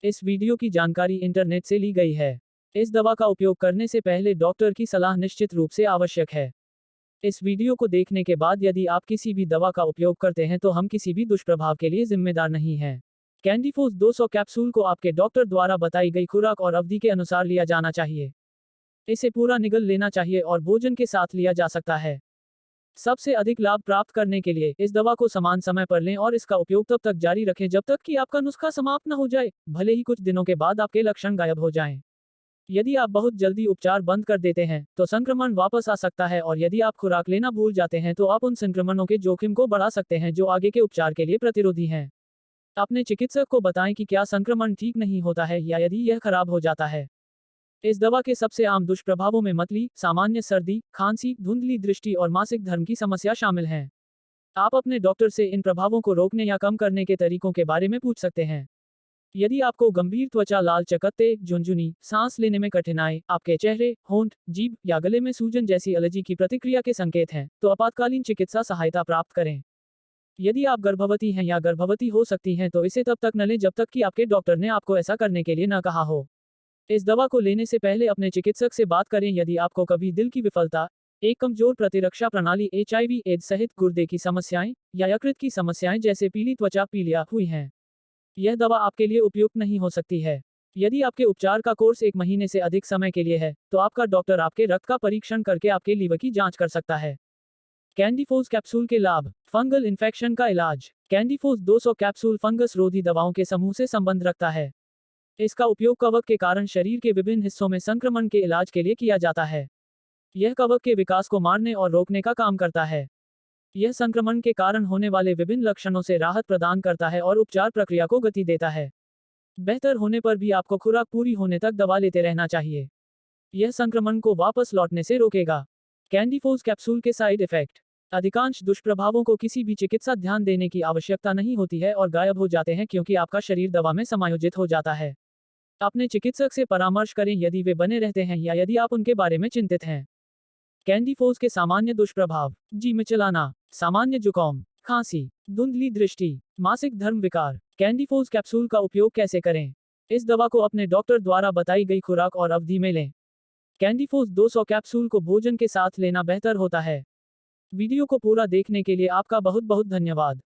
इस वीडियो की जानकारी इंटरनेट से ली गई है। इस दवा का उपयोग करने से पहले डॉक्टर की सलाह निश्चित रूप से आवश्यक है। इस वीडियो को देखने के बाद यदि आप किसी भी दवा का उपयोग करते हैं तो हम किसी भी दुष्प्रभाव के लिए जिम्मेदार नहीं हैं। कैंडीफोस 200 कैप्सूल को आपके डॉक्टर द्वारा बताई गई खुराक और अवधि के अनुसार लिया जाना चाहिए। इसे पूरा निगल लेना चाहिए और भोजन के साथ लिया जा सकता है। सबसे अधिक लाभ प्राप्त करने के लिए इस दवा को समान समय पर लें और इसका उपयोग तब तक जारी रखें जब तक कि आपका नुस्खा समाप्त न हो जाए, भले ही कुछ दिनों के बाद आपके लक्षण गायब हो जाएं। यदि आप बहुत जल्दी उपचार बंद कर देते हैं तो संक्रमण वापस आ सकता है और यदि आप खुराक लेना भूल जाते हैं तो आप उन संक्रमणों के जोखिम को बढ़ा सकते हैं जो आगे के उपचार के लिए प्रतिरोधी हैं। अपने चिकित्सक को बताएं कि क्या संक्रमण ठीक नहीं होता है या यदि यह खराब हो जाता है। इस दवा के सबसे आम दुष्प्रभावों में मतली, सामान्य सर्दी, खांसी, धुंधली दृष्टि और मासिक धर्म की समस्या शामिल हैं। आप अपने डॉक्टर से इन प्रभावों को रोकने या कम करने के तरीकों के बारे में पूछ सकते हैं। यदि आपको गंभीर त्वचा लाल चकत्ते, झुनझुनी, सांस लेने में कठिनाई, आपके चेहरे, होंठ, जीभ या गले में सूजन जैसी एलर्जी की प्रतिक्रिया के संकेत हैं, तो आपातकालीन चिकित्सा सहायता प्राप्त करें। यदि आप गर्भवती हैं या गर्भवती हो सकती हैं तो इसे तब तक न लें जब तक कि आपके डॉक्टर ने आपको ऐसा करने के लिए न कहा हो। इस दवा को लेने से पहले अपने चिकित्सक से बात करें यदि आपको कभी दिल की विफलता, एक कमजोर प्रतिरक्षा प्रणाली, HIV एड्स सहित गुर्दे की समस्याएं या यकृत की समस्याएं जैसे पीली त्वचा पीलिया हुई हैं। यह दवा आपके लिए उपयुक्त नहीं हो सकती है। यदि आपके उपचार का कोर्स 1 महीने से अधिक समय के लिए है, तो आपका डॉक्टर आपके रक्त का परीक्षण करके आपके लीवर की जांच कर सकता है। कैंडीफोस कैप्सूल के लाभ। फंगल इन्फेक्शन का इलाज। कैंडीफोस 200 कैप्सूल फंगस रोधी दवाओं के समूह से संबंध रखता है। इसका उपयोग कवक के कारण शरीर के विभिन्न हिस्सों में संक्रमण के इलाज के लिए किया जाता है। यह कवक के विकास को मारने और रोकने का काम करता है। यह संक्रमण के कारण होने वाले विभिन्न लक्षणों से राहत प्रदान करता है और उपचार प्रक्रिया को गति देता है। बेहतर होने पर भी आपको खुराक पूरी होने तक दवा लेते रहना चाहिए। यह संक्रमण को वापस लौटने से रोकेगा। कैंडीफोस कैप्सूल के साइड इफेक्ट। अधिकांश दुष्प्रभावों को किसी भी चिकित्सा ध्यान देने की आवश्यकता नहीं होती है और गायब हो जाते हैं क्योंकि आपका शरीर दवा में समायोजित हो जाता है। अपने चिकित्सक से परामर्श करें यदि वे बने रहते हैं या यदि आप उनके बारे में चिंतित हैं। कैंडीफोस के सामान्य दुष्प्रभाव। जी मिचलाना, सामान्य जुकाम, खांसी, धुंधली दृष्टि, मासिक धर्म विकार। कैंडीफोस कैप्सूल का उपयोग कैसे करें? इस दवा को अपने डॉक्टर द्वारा बताई गई खुराक और अवधि में लें। कैंडीफोस 200 कैप्सूल को भोजन के साथ लेना बेहतर होता है। वीडियो को पूरा देखने के लिए आपका बहुत बहुत धन्यवाद।